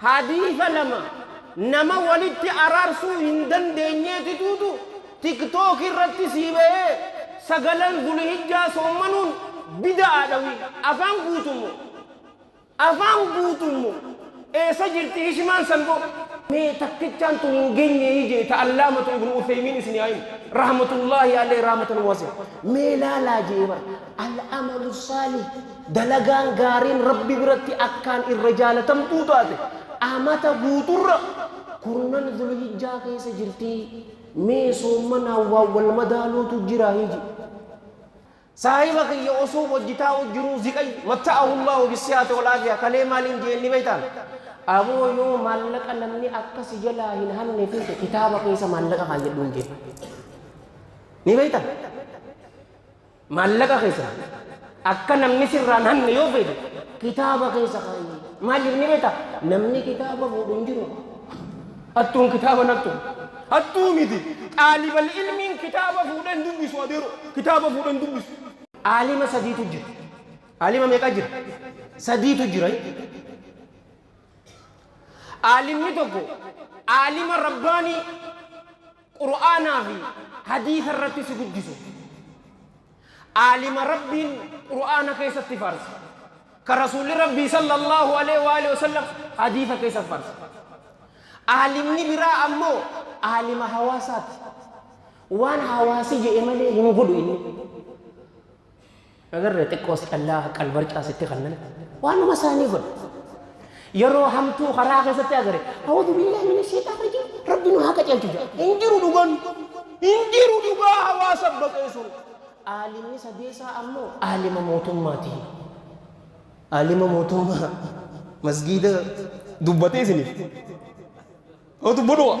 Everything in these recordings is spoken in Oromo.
حديث لما نما ولدت أرارسو هندن دينيتي توتو تيك توك الرتي سيبه سغلن ذو الحجة سومنون بدأ دوي أفان قوتمو سجلت هشمان سنبو مي تكتشان تنجيني يجي تعلامة ابن عثيمين سنيايم رحمة الله عليه رحمة واسعة مي لا جيبر العمل الصالح دلغان غارين ربي برتي أكان الرجال تمتوتاتي أمتا قوتر كرنان ذو الحجة كيس جلتي مي سومنا والمدالو تجرا يجي صاحبك يوسف وجتاو جرو زكاي متعه الله بالصحة والعافية كلمة لنجي بيتان أبو يوم مالك أنني أكس جلا هنهن في كتابك يسا مالك خايد دونجي نبيتان مالك خيسا أكا نمني سران هن يوفيد كتابك يسا خايد مالك نبيتا نمني كتابك ودونجي أتون كتابا نتون أتوميدي طالب العلم كتابه فودن دبس وديرو كتابه فودن دبس عالم سدي تجر عالم ميقا جر سدي تجر عالم نتوكو عالم رباني قرآن في حديث الرتي سجدسو عالم رب قرآن كيس التفارس كرسول ربي صلى الله عليه وآله وسلم حديث كيس الفارس عالمني برا أمو عالم حواسات وان حواسي جئ ملي ينقلوا إني أقر تكوس الله كالبرجة ستخلنا وانا مساني فر يرو همتو خراقة ستأقر أعوذ بالله من الشيطان الرجيم ربنا هكذا يلتجا انجروا دوغا حواسات بقيسو عالمني سديسا أمو عالم موتماتي عالم موتما مسجد دبتي سني أو تبدو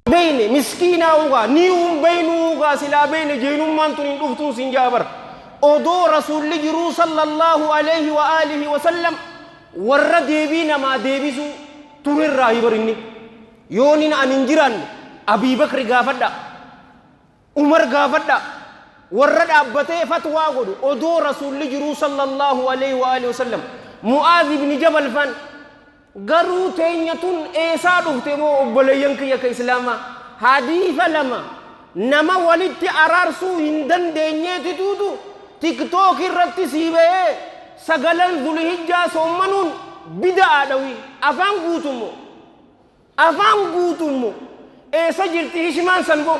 بين مسكينا وغا نيوم بينوغا سلا بين جينوم مانتون دفتون سنجابر أدو رسول جرو صلى الله عليه وآله وسلم ور ديبينا ما ديبسو تنر راهبر إني يونين أنجران أبي بكر غافدا عمر غافدا ورد أبتي فتوى غدو أدو رسول جرو صلى الله عليه وآله وسلم معاذ بن جبل فان غرو تينيتون إيسا دفتمو أبليين كيك إسلاما حديث لما نما ولدت أرارسو هندن دينيتي تودو تيك توك الرتي سيبه سغلن ذو الحجة سومنون بدأ دوي أفان قوتمو سجلتي هشمان سنبو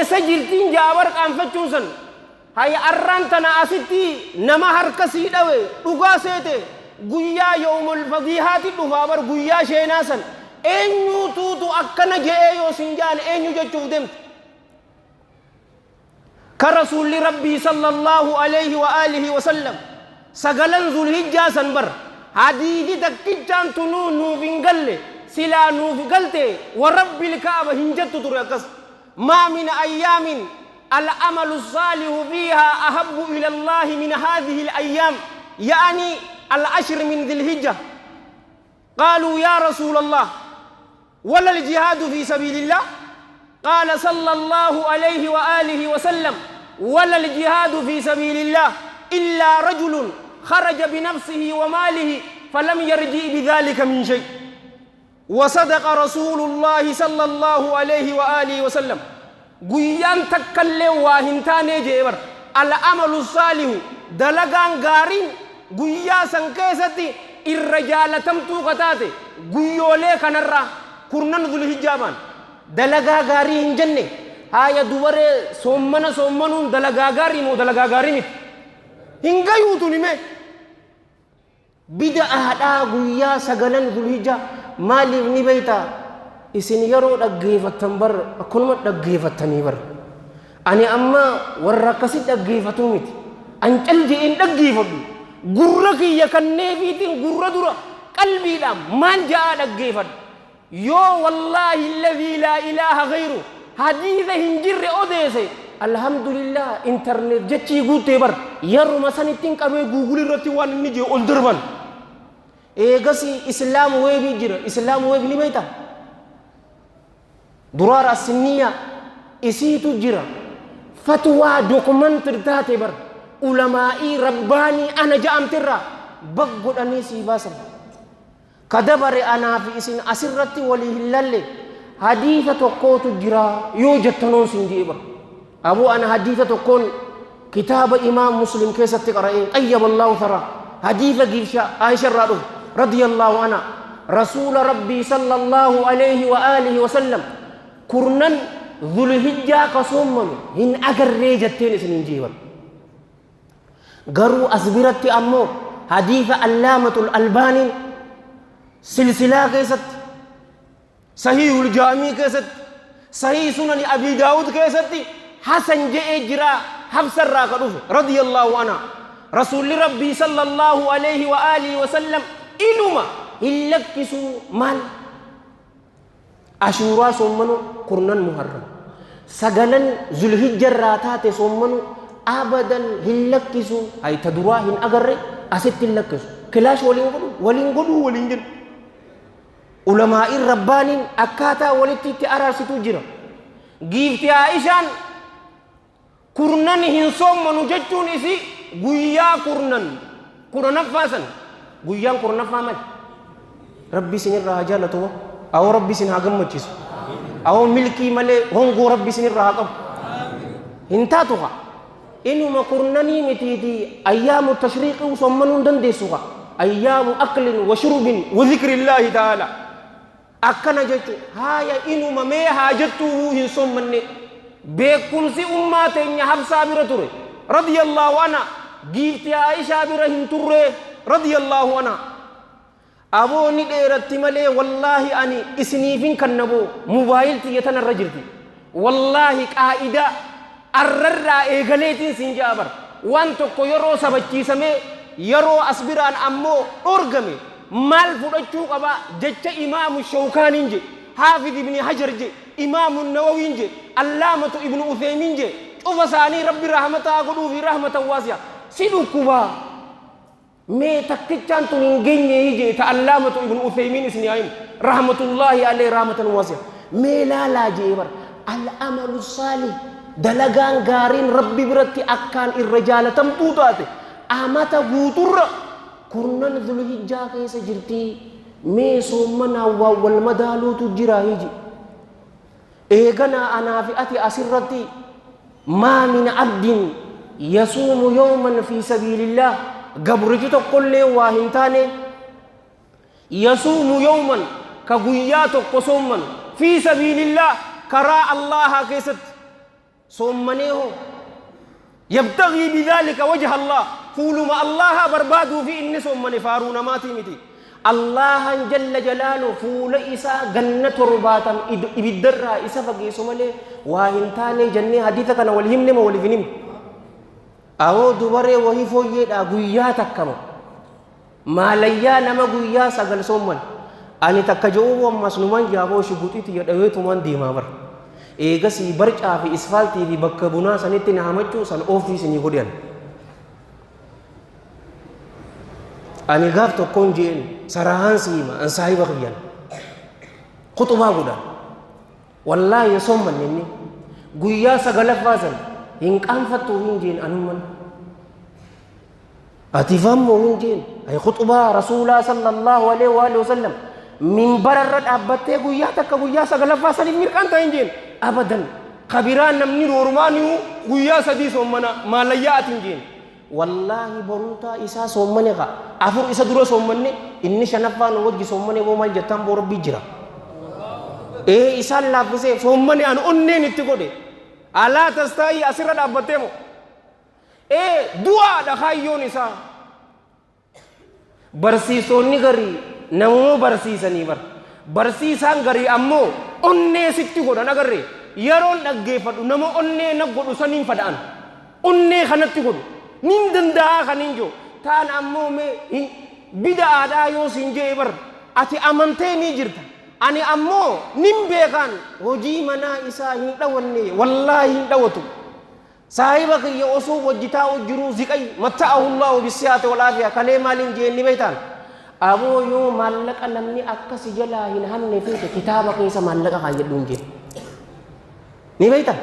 سجلتي جابر كانفتشون سن هاي أرانتنا أسيتي نما هركسي دوي دوغا سيتي قويا يوم الفضيحات دفابر قويا شيناسن أنيو توتو أكنا جئيو سنجان أنيو جتشوف دمت كرسول ربي صلى الله عليه وآله وسلم سغلن ذو الحجة سنبر حديثي تكتشان تنو نوفنقل سلا نوفقلت ورب الكعبة هنجت تركز ما من أيام الأمل الصالح فيها أحب إلى الله من هذه الأيام يعني العشر من ذي الحجة قالوا يا رسول الله ولا الجهاد في سبيل الله قال صلى الله عليه وآله وسلم ولا الجهاد في سبيل الله إلا رجل خرج بنفسه وماله فلم يرجع بذلك من شيء وصدق رسول الله صلى الله عليه وآله وسلم قيان تكلم واهنتاني جيبر العمل الصالح دلغان غارين قيا سنكيستي الرجال تمتو قتاتي قيولي كنرا كرنان ذو الحجابان دلغا غارين جنة هاي دوباره سومنون دلغا غاري مو دلغا غاري مت هنگا يوتوني مي بدأ هذا قيا سغلن ذو الحجاب maaliif ni beeyta isin yeroo dhaggeeffattan bar akkunuma dhaggeeffattanii bar ani amma warra akkasi dhaggeeffatu miti an calje'een dhaggeeffadhu gurra kiyya kanneefiitiin gurra dura qalbiidhaan maal ja'a dhaggeeffadhu yoo wallaahi alladhii laa ilaaha ghayru hadiisa hin jirre odeese alhamdulillah internet jechii guuttee bar yeruma sanittiin qabee guugul irratti waan inni jee ol darban eegasi islaamu weebii jira islaamu weeb ni beeyta duraar assinniya isiitu jira fatwaa dokumentir taate bar ulamaa'ii rabbaanii ana ja'amtirra baggodhanii sii baasan kadabare anaa fi isin asirratti walii hin lalle hadiisa tokkootu jira yoo jettanoon sin jee bar abuu ana hadiisa tokkoon kitaaba imaam muslim keessatti qara'ee xayyaballahu thara hadiisa giifsha aisha irraa dhufe radiyallahu anha rasuula rabbii sallallahu alayhi wa alihi wa sallam kurnan dhulhijjaa kasoommanu hin agarree jetteen isinin jee bar garuu as biratti ammoo hadiisa allaamatul albaaniin silsilaa keessatti sahiihul jaamii keessatti sahih sunani abi daawud keessatti hasan je'ee jira habsa irraa ka dhufe radiyallahu anha rasuulli rabbii sallallahu alayhi wa alihi wa sallam iluma hin lakkisu maal ashuuraa soommanu kurnan muharram sagalan zulhijja irraa taate soommanu abadan hin lakkisu ay ta duraa hin agarre asitti hin lakkisu kilaash waliin godhu waliin jedhu ulamaa'iin rabbaaniin akkaataa walitti itti araarsitu jira giifti aishaan kurnan hin soommanu jechuun isi guyyaa kurnaffaa san guyyaan kurnaffaa mal rabbi isinirraa haa jaallatu awoo rabbi isin haa gammachiisu awoo milkii malee hongoo rabbi isinirraa haa qabu hin taatu haa inuma kurnanii mitiiti ayyaamu tashriiqii soommanuu hin dandeessu haa ayyaamu aklin wa shurbin wa dhikrillaahi ta'ala akkana jechu haaya inuma mee haa jettuu hin soommanne beekumsi ummaa teenya habsaa bira ture radiyallahu anha giifti aishaa bira hin turre radiyallahu anha aboo ni dheeratti malee wallaahi ani isiniifin kannaboo mubaayil xiyya tanarra jirti wallaahi qaa'idaa arrarraa eegaleetiin siin jaabar waan tokko yeroo sabachiisamee yeroo as biraan ammoo dhorgame maal fudhachuu qaba jecha imaamu shawkaaniin je haafid ibni hajar je imaamu nawawiin je allaamatu ibnu uthaymiin je cufa isaanii rabbi rahmataa godhuu fi rahmatan waasi'a si dhukkubaa mee takkichaan tun hin geenye je ta allaamatu ibnu uthaymiin isni ayim rahmatullahi alayhi rahmatan waasi'a mee laalaa jee bar al-amalu saalih dalagaan gaariin rabbi biratti akkaan irra jaalatamtuu taate amata guuturra kurnan dhulhijjaa keessa jirti mee soommanaa wal madaaluutu jira hiji eeganaa anaa fi ati asirratti maa min abdin yasuumu yawman fi sabiilillah gabrichi tokkollee waa hin taane yasuumu yawman ka guyyaa tokko soomman fi sabiilillah karaa allaha keessatti soommaneeho yabtagii bidaalika wajha allah fuuluma allaha barbaaduu fi inni soommane faaruu namaatii miti allahan jalla jalaalu fuula isaa ganna torbaatam ibiddarraa isa fageessu malee waa hin taane jennee hadiisa kana wal himne ma waliif hin himne awoo dubaree wahii fooyyeedha guyyaa takkama maalayyaa nama guyyaa sagal soomman ani takka je'uu ammas numan jaaboo shuguxiiti jedhaweetumaan deemaa bara eegasii barcaa fi isfaaltii fi bakka bunaa sanitti na hamachuu san ofiisinii godhan ani gaaf tokkoon jeen sarahaan siima an saahiba kiyyan khuxubaa godhan wallaahi somman inni guyyaa sagalaffaa san hin qaanfattuu hin jeen anumman ati fammoo hin jeen ay khuxubaa rasuulaa sallallahu alaihi wa alihi wasallam minbararra dhaabbattee guyyaa takka guyyaa sagalaffaa saniif mirqaanta hin jeen abadan kabiraan namni normaaniu guyyaa sadii sommana maalayyaa ati hin jeen wallaahi boruntaa isaa sommane ka afur isa dura sommanne inni shanaffaan wajji sommane boo maal jettaan boo rabbii jira isaan laaffisee sommane an onneen itti godhe alaa tastaayii asirra dhaabbattee moo du'aadha kaayyoon isaa barsiisonni garii namuma barsiisanii barsiisaan garii ammoo onnee sitti godhan agarre yeroon dhaggeeffadhu nama onnee na godhu saniin fada'an onnee kanatti godhu nin danda'a kanin jo taan ammoo mee bida'aadhaa yoo siin jee bar ati amantee ni jirta ani ammoo nin beekaan hojii manaa isaa hin dhawanne wallaahi hin dhawatu saahiba kiyya osoo wajjitaa ujjiruu ziqay matta'ahu Allahu bisiyaati wal aafiya kalee maaliin jeenni beeytaan aboo yoo maallaqa namni akka si jalaa hin hanne feete kitaaba keessa maallaqa kaayadhuun jee ni beeyta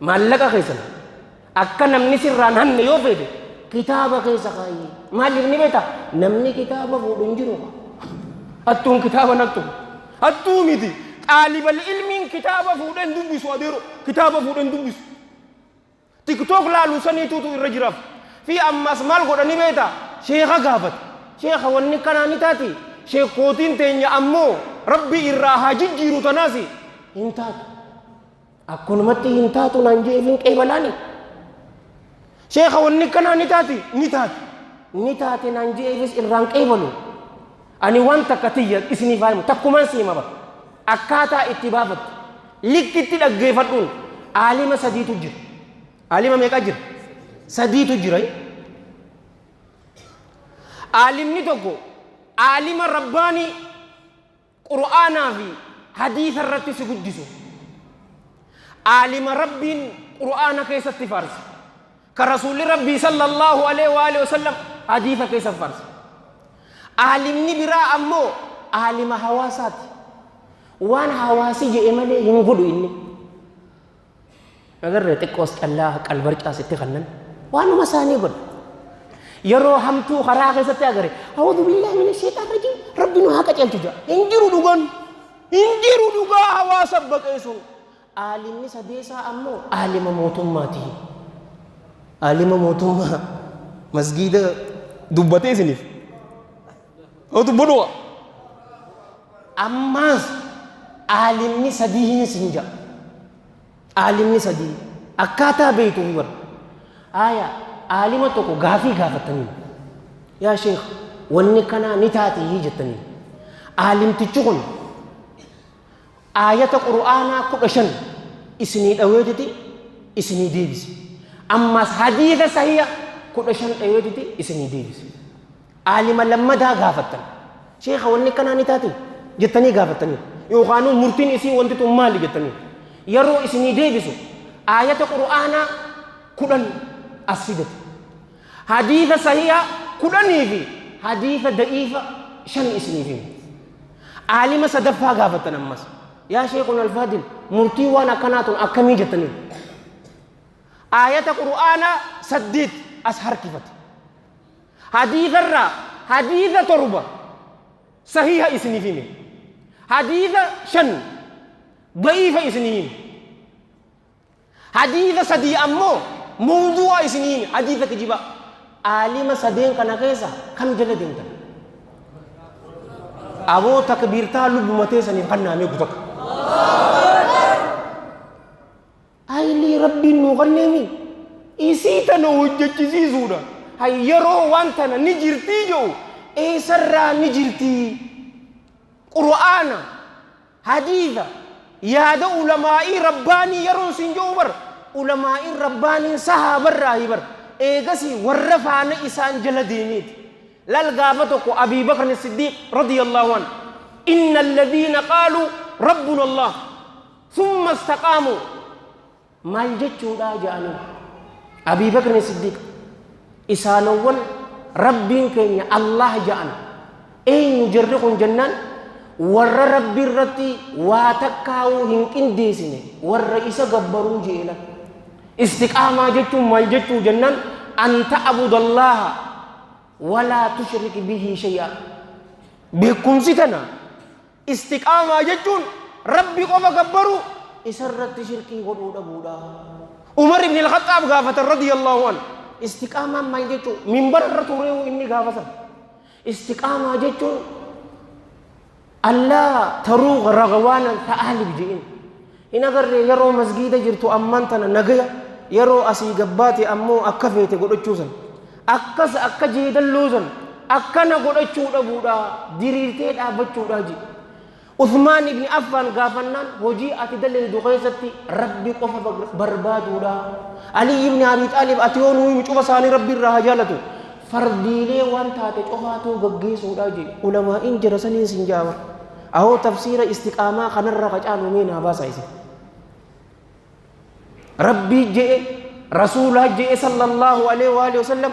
maallaqa keessa akka namni sirraan hanne yoo feete kitaaba keessa kaayee maaliif ni beeyta namni kitaaba fuudhu hin jiru hattuun kitaaba nattu hattuu miti xaalibal ilmiin kitaaba fuudhen dubbisu adeero kitaaba fuudhen dubbisu tiktok laalu saniituutu irra jiraaf fi ammas maal godhani beeyta sheekha gaafate sheekha wanni kanaa ni taati sheekootiin teenya ammoo rabbi irraa haa jijjiiru tanaasi hin taatu akkunumatti hin taatu naan jeefin qeebalaani sheekha wanni kanaa ni taati naan jeefis irraan qeebalu ani waan takka tiyya isiniif himu takkumaan siima bara akkaataa itti baafattu likkitti dhaggeeffadhuun aalima sadiitu jira aalima meeqa jira sadiitu jira aalimni tokko aalima rabbaanii qur'aanaa fi hadiisa irratti si guddisu aalima rabbiin qur'aana keessatti faarsa ka rasuulli rabbii sallallahu alaihi wa alihi wasallam hadiisa keessatti faarsa aalimni biraa ammoo aalima hawaasaati waan hawaasi jedhe malee hin godhu inni agarree xiqqoos callaa qalbarcaas itti kannan waanuma isaanii godha yeroo hamtuu karaa keessatti agare a'uudhu billahi minash shaytaanir rajiim rabbi nu haa qaceelchu jira hin jiru dhugaa hawaasa baqeessu aalimni sadeesaa ammoo aalima mootummaati aalima mootummaa masgiida dubbatee isiniif dubbadhuwa ammaas aalimni sadii hin sinja aalimni sadii akkaataa beeytuuf bara aayaa aalima tokko gaafii gaafatanii yaa sheekh wanni kanaa ni taate jettanii aalimtichi kun aayata qur'aanaa 15 isinii dhaweetiti isinii deebise ammas hadiisa sahiha 15 dhaweetiti isinii deebise aalima lammadaa gaafattan sheekha wanni kanaa ni taate jettanii gaafatanii yookaan murtiin isii wanti tun maali jettanii yeroo isinii deebisu aayata qur'aanaa 10 asfidati hadiisa sahiha 10 fi hadiisa da'iifa 5 isiniif aalima sadaffaa gaafattan ammas yaa sheekun alfaadil murtii waan akkanaatun akkamii jettanii aayata qur'aanaa 8 as harkifate hadiisa irraa hadiisa 7 sahiha isiniif hime hadiisa 5 da'iifa isiniif hime hadiisa 3 ammoo mawduu'a isiniif hime hadiisa kijibaa aalima sadeen kana keessa kam jala deemtan aboo takbiirtaa lubbuma teessaniif kannaamee gutaka ayilii rabbiin nuu kanneemi isii tana hojjechisiisuudha yeroo waan tana ni jirtii jedhu eessarraa ni jirtii qur'aana hadiisa yaada ulamaa'ii rabbaanii yeroo sin jedhu bar ulamaa'ii rabbaanii sahaabarraa hibar eegasi warra faana isaan jala deemeeti lal gaafa tokko abii bakr as-siddiq radiyallahu anhu inna alladhina qaalu rabbuna allah thumma istaqaamu maal jechuudha jedhanii abii bakr as-siddiq isaanowwan rabbiin keenya allah jedhan eenyu jarri kun jennaan warra rabbi irratti waa takkaa'uu hin qindeessine warra isa gabbaruu jeela استقامة جتوا ما جتوا جنان أن تعبد الله ولا تشرك به شيئا بكم ستنا استقامة جتوا ربي قف كبروا إسرت شركي ودودا بودا عمر بن الخطاب غافة رضي الله عنه استقامة ما جتوا من بر توريو إني غافة استقامة جتوا الله تروغ رغوانا فأهل بجئين إن أقر يرو مسجد جرتوا أمانتنا نجيا yeroo asii gabbaate ammoo akka feete godhachuusan akkas akka jeedalluusan akkana godhachuu dhabuudha diriirtee dhaabbachuudha ji Uthman ibn Affan gaafannaan hojii ati daleeydu keessatti rabbi qofa barbaaduudha Ali ibn Abi Talib ati yoonuu cufa isaanii rabbi irraa hajaalatu fardiilee waan taate qofaatu gaggeessuudha ji ulamaa'in jira saniin sin jaaba ahoo tafsiira istiqaamaa kanarra qacaalu meenaa baasa isi ربي جاء رسوله جاء صلى الله عليه وآله وسلم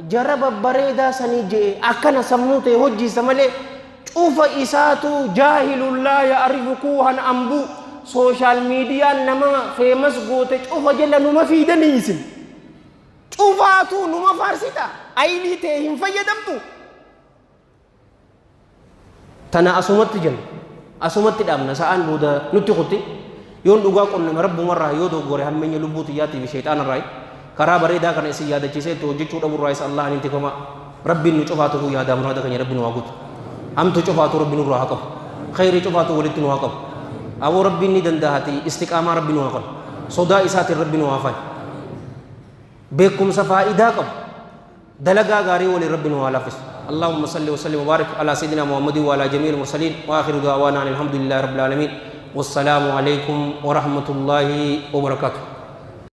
jaraba bareda sani je akana samute hojji samale cufa isatu jahilun la ya'rifu kuhan ambu social media nama famous gote cufa jella numa fidani isin cufatu numa farsita aini te hin fayyadamtu tana asumatti jen asumatti damna sa'an boda nutti khutti yon duga qonna rabbu marra yodo gore hammenya lubuti yati bi shaytan rai kara bareda kana isi yada cise to jichu da burra isa allah ninti kama rabbin nu cufatu yada murada kanya rabbin wagut am to cufatu rabbin ruha qab khairi cufatu walitin waqab abu rabbin ni dandahati istiqama rabbin waqab soda isati rabbin wafai bekum safaida qab dalaga gari wali rabbin walafis اللهم صل وسلم وبارك على سيدنا محمد وعلى جميع المرسلين واخر دعوانا الحمد لله رب العالمين والسلام عليكم ورحمه الله وبركاته.